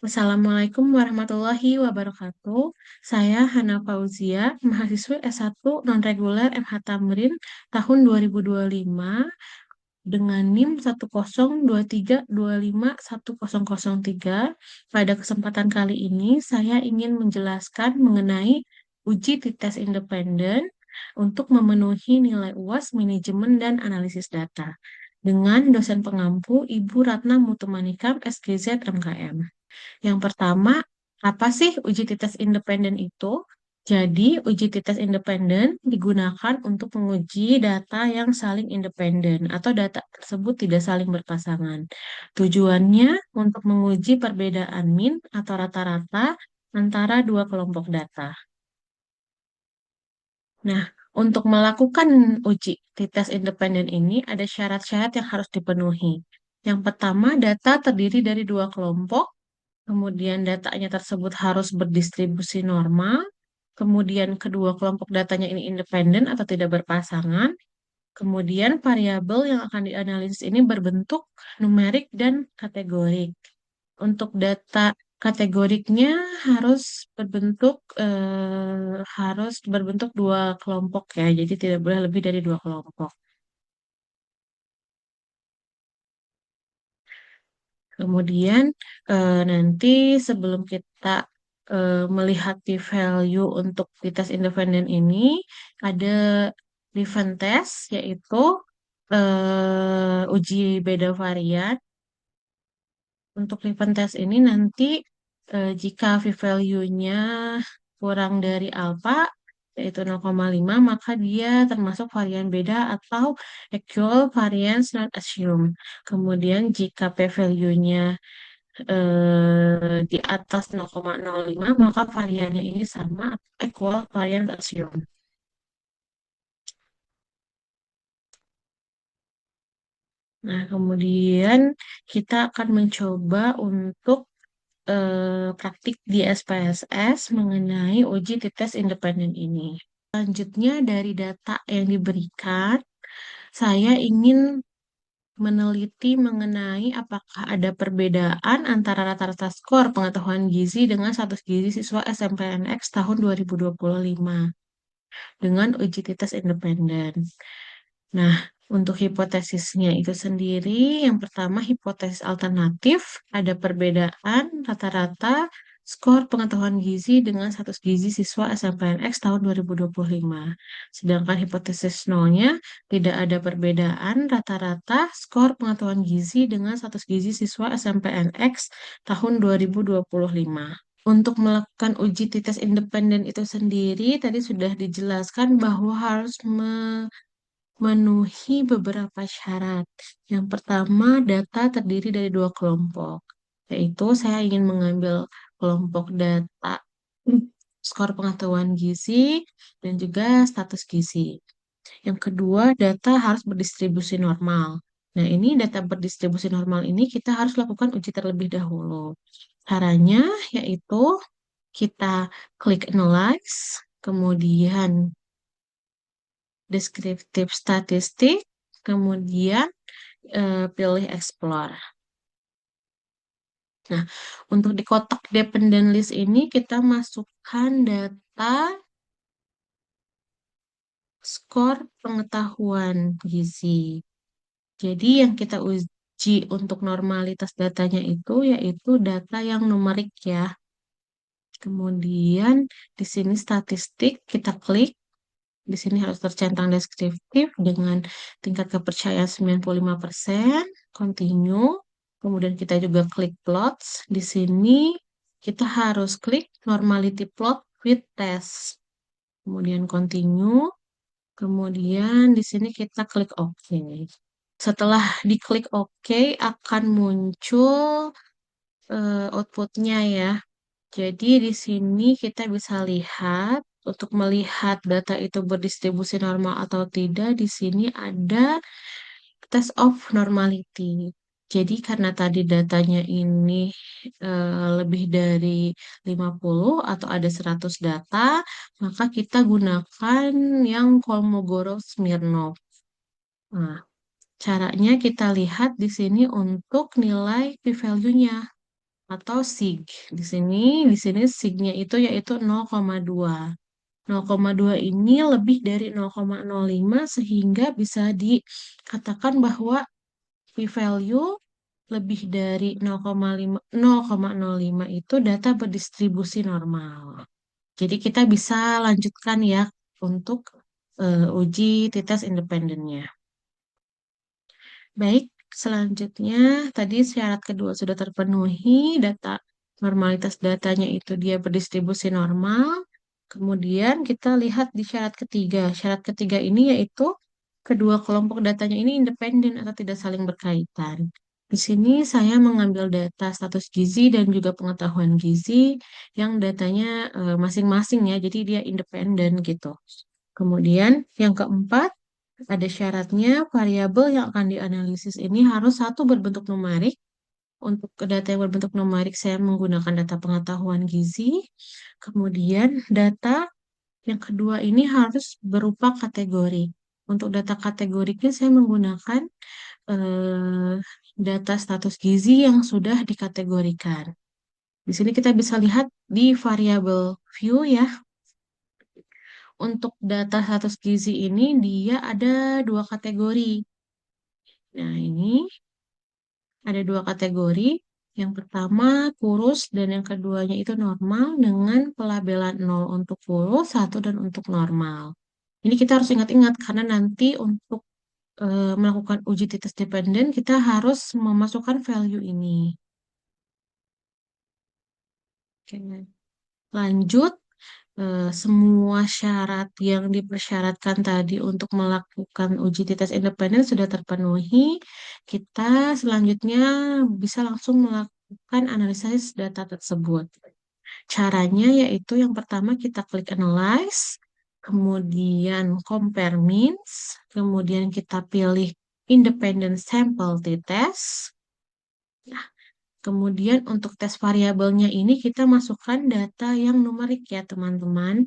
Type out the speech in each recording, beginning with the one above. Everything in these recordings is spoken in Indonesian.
Assalamualaikum warahmatullahi wabarakatuh. Saya Hana Fauzia, mahasiswi S1 non-reguler MH Tamrin tahun 2025 dengan NIM 1023252510003. Pada kesempatan kali ini, saya ingin menjelaskan mengenai uji tes independen untuk memenuhi nilai UAS manajemen dan analisis data dengan dosen pengampu Ibu Ratna Mutumanikam SGZ MKM. Yang pertama, apa sih uji tites independen itu? Jadi, uji tites independen digunakan untuk menguji data yang saling independen atau data tersebut tidak saling berpasangan. Tujuannya untuk menguji perbedaan min atau rata-rata antara dua kelompok data. Nah, untuk melakukan uji tites independen ini ada syarat-syarat yang harus dipenuhi. Yang pertama, data terdiri dari dua kelompok. Kemudian datanya tersebut harus berdistribusi normal. Kemudian kedua kelompok datanya ini independen atau tidak berpasangan. Kemudian variabel yang akan dianalisis ini berbentuk numerik dan kategorik. Untuk data kategoriknya harus berbentuk dua kelompok ya. Jadi tidak boleh lebih dari dua kelompok. Kemudian nanti sebelum kita melihat p-value untuk tes independen ini, ada Leuven test, yaitu uji beda varian. Untuk Leuven test ini nanti jika p-value-nya kurang dari alfa, yaitu 0,5, maka dia termasuk varian beda atau actual variance not assumed. Kemudian jika p-value-nya di atas 0,05 maka variannya ini sama equal varian assume. Nah, kemudian kita akan mencoba untuk praktik di SPSS mengenai uji tes independen ini. Selanjutnya dari data yang diberikan, saya ingin meneliti mengenai apakah ada perbedaan antara rata-rata skor pengetahuan gizi dengan status gizi siswa SMPNX tahun 2025 dengan uji tes independen. Nah, untuk hipotesisnya itu sendiri, yang pertama hipotesis alternatif, ada perbedaan rata-rata skor pengetahuan gizi dengan status gizi siswa SMPNX tahun 2025. Sedangkan hipotesis nolnya, tidak ada perbedaan rata-rata skor pengetahuan gizi dengan status gizi siswa SMPNX tahun 2025. Untuk melakukan uji tes independen itu sendiri, tadi sudah dijelaskan bahwa harus memenuhi beberapa syarat. Yang pertama, data terdiri dari dua kelompok, yaitu saya ingin mengambil kelompok data skor pengetahuan gizi dan juga status gizi. Yang kedua, data harus berdistribusi normal. Nah, ini data berdistribusi normal ini kita harus lakukan uji terlebih dahulu. Caranya yaitu kita klik analyze, kemudian deskriptif statistik, kemudian pilih explore. Nah, untuk di kotak dependent list ini kita masukkan data skor pengetahuan gizi. Jadi yang kita uji untuk normalitas datanya itu yaitu data yang numerik ya. Kemudian di sini statistik kita klik. Di sini harus tercentang deskriptif dengan tingkat kepercayaan 95%, continue. Kemudian kita juga klik plots. Di sini kita harus klik normality plot with test. Kemudian continue. Kemudian di sini kita klik OK. Setelah diklik OK akan muncul outputnya ya. Jadi di sini kita bisa lihat untuk melihat data itu berdistribusi normal atau tidak, di sini ada test of normality. Jadi karena tadi datanya ini lebih dari 50 atau ada 100 data, maka kita gunakan yang Kolmogorov-Smirnov. Nah, caranya kita lihat di sini untuk nilai p-value-nya. atau sig. Di sini signya itu yaitu 0,2. 0,2 ini lebih dari 0,05 sehingga bisa dikatakan bahwa p-value lebih dari 0,5, 0,05 itu data berdistribusi normal. Jadi kita bisa lanjutkan ya untuk uji t-test independennya. Baik, selanjutnya tadi syarat kedua sudah terpenuhi, normalitas datanya itu dia berdistribusi normal. Kemudian kita lihat di syarat ketiga. Syarat ketiga ini yaitu kedua kelompok datanya ini independen atau tidak saling berkaitan. Di sini saya mengambil data status gizi dan juga pengetahuan gizi yang datanya masing-masing ya, jadi dia independen gitu. Kemudian yang keempat, ada syaratnya variabel yang akan dianalisis ini harus satu berbentuk numerik. Untuk ke data yang berbentuk numerik, saya menggunakan data pengetahuan gizi. Kemudian data yang kedua ini harus berupa kategori. Untuk data kategoriknya saya menggunakan eh, data status gizi yang sudah dikategorikan. Di sini kita bisa lihat di variabel view ya. Untuk data status gizi ini dia ada dua kategori. Nah, ini ada dua kategori. Yang pertama kurus dan yang keduanya itu normal dengan pelabelan 0 untuk kurus, 1 dan untuk normal. Ini kita harus ingat-ingat karena nanti untuk melakukan uji titik dependen kita harus memasukkan value ini. Oke. Lanjut, semua syarat yang dipersyaratkan tadi untuk melakukan uji titik independen sudah terpenuhi. Kita selanjutnya bisa langsung melakukan analisis data tersebut. Caranya yaitu yang pertama kita klik analyze, kemudian compare means, kemudian kita pilih independent sample t-test. Nah, kemudian untuk tes variabelnya ini kita masukkan data yang numerik ya teman-teman.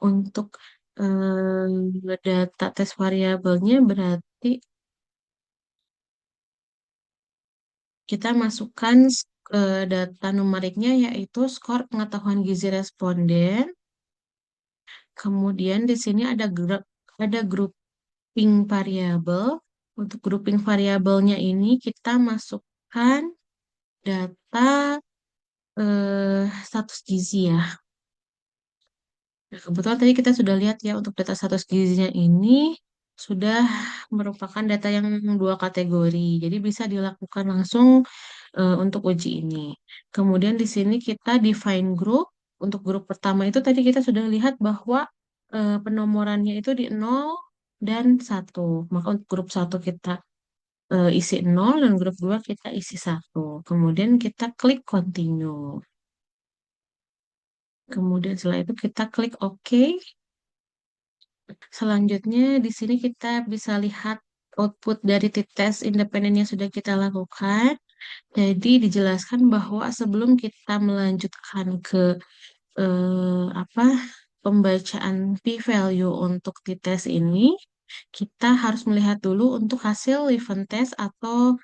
Untuk data tes variabelnya berarti kita masukkan data numeriknya yaitu skor pengetahuan gizi responden. Kemudian di sini ada grouping variabel. Untuk grouping variabelnya ini kita masukkan data status gizi ya. Nah, kebetulan tadi kita sudah lihat ya untuk data status gizinya ini sudah merupakan data yang dua kategori. Jadi bisa dilakukan langsung untuk uji ini. Kemudian di sini kita define group. Untuk grup pertama itu tadi kita sudah lihat bahwa penomorannya itu di 0 dan 1. Maka untuk grup satu kita isi 0 dan grup 2 kita isi 1. Kemudian kita klik continue. Kemudian setelah itu kita klik OK. Selanjutnya di sini kita bisa lihat output dari t-test independen yang sudah kita lakukan. Jadi dijelaskan bahwa sebelum kita melanjutkan ke apa pembacaan p-value untuk t-test ini, kita harus melihat dulu untuk hasil event test atau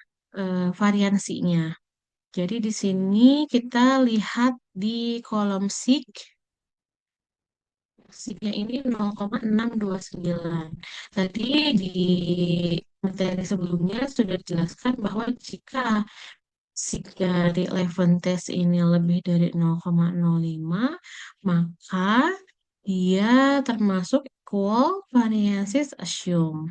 variansinya. Jadi di sini kita lihat di kolom sig. Signya ini 0,629. Tadi di materi sebelumnya sudah dijelaskan bahwa jika sig dari eleven test ini lebih dari 0,05, maka dia termasuk equal variances assume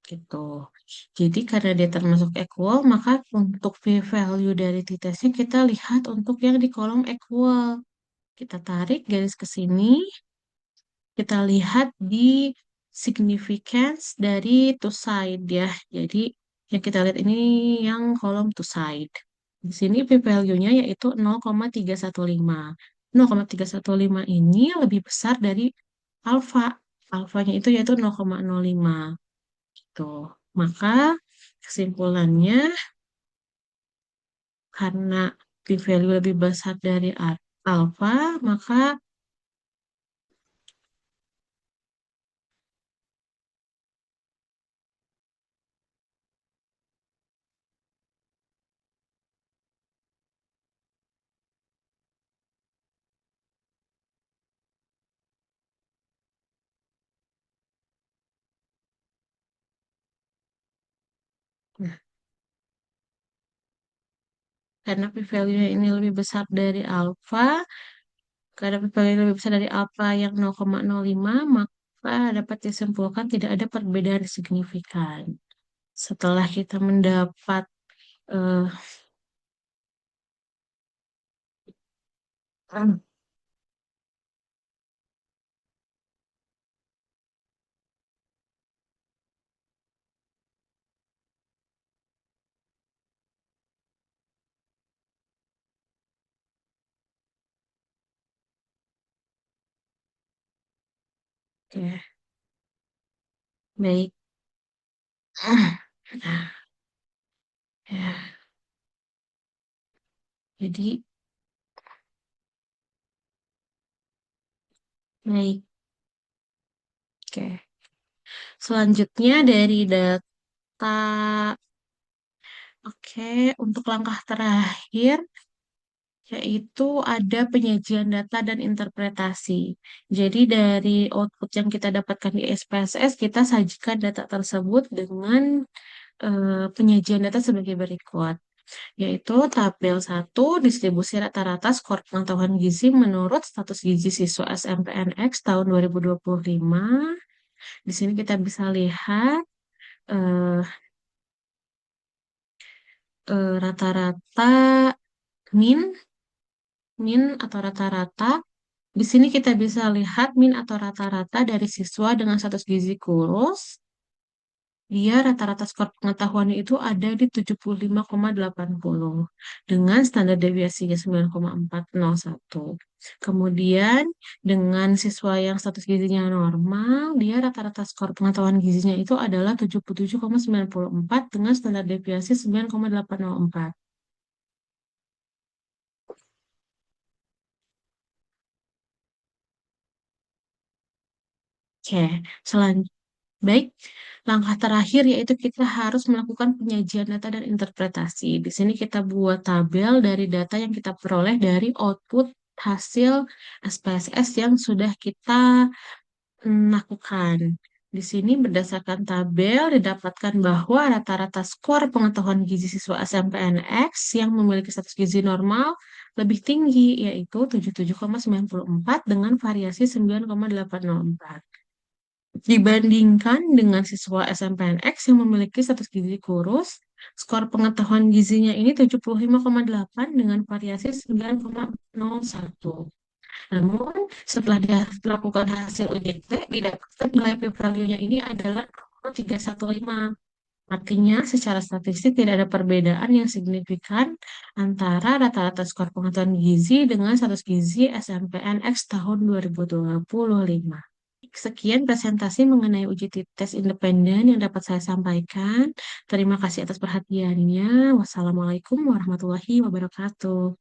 gitu. Jadi karena dia termasuk equal, maka untuk p-value dari t-testnya kita lihat untuk yang di kolom equal. Kita tarik garis ke sini, kita lihat di significance dari two side ya. Jadi yang kita lihat ini yang kolom two side. Di sini p-value-nya yaitu 0,315. 0,315 ini lebih besar dari alfa. Alfanya itu yaitu 0,05. Gitu. Maka kesimpulannya karena p-value lebih besar dari alfa, maka Nah, karena p-value-nya ini lebih besar dari alfa, karena p-value lebih besar dari alfa yang 0,05, maka dapat disimpulkan tidak ada perbedaan signifikan. Setelah kita mendapat eh, oke, baik. Nah, ya, jadi baik. Oke. Selanjutnya dari data, oke, untuk langkah terakhir yaitu ada penyajian data dan interpretasi. Jadi dari output yang kita dapatkan di SPSS, kita sajikan data tersebut dengan penyajian data sebagai berikut, yaitu tabel 1 distribusi rata-rata skor pengetahuan gizi menurut status gizi siswa SMPNX tahun 2025. Di sini kita bisa lihat eh, rata-rata min, min atau rata-rata. Di sini kita bisa lihat min atau rata-rata dari siswa dengan status gizi kurus. Dia rata-rata skor pengetahuannya itu ada di 75,80 dengan standar deviasinya 9,401. Kemudian dengan siswa yang status gizinya normal, dia rata-rata skor pengetahuan gizinya itu adalah 77,94 dengan standar deviasi 9,804. Oke, selanjutnya. Baik, langkah terakhir yaitu kita harus melakukan penyajian data dan interpretasi. Di sini kita buat tabel dari data yang kita peroleh dari output hasil SPSS yang sudah kita lakukan. Di sini berdasarkan tabel didapatkan bahwa rata-rata skor pengetahuan gizi siswa SMPNX yang memiliki status gizi normal lebih tinggi, yaitu 77,94 dengan variasi 9,804 dibandingkan dengan siswa SMPNX yang memiliki status gizi kurus, skor pengetahuan gizinya ini 75,8 dengan variasi 9,01. Namun, setelah dilakukan hasil UJT, didapatkan nilai p-value-nya ini adalah 0,315. Artinya, secara statistik tidak ada perbedaan yang signifikan antara rata-rata skor pengetahuan gizi dengan status gizi SMPNX tahun 2025. Sekian presentasi mengenai uji tes independen yang dapat saya sampaikan. Terima kasih atas perhatiannya. Wassalamualaikum warahmatullahi wabarakatuh.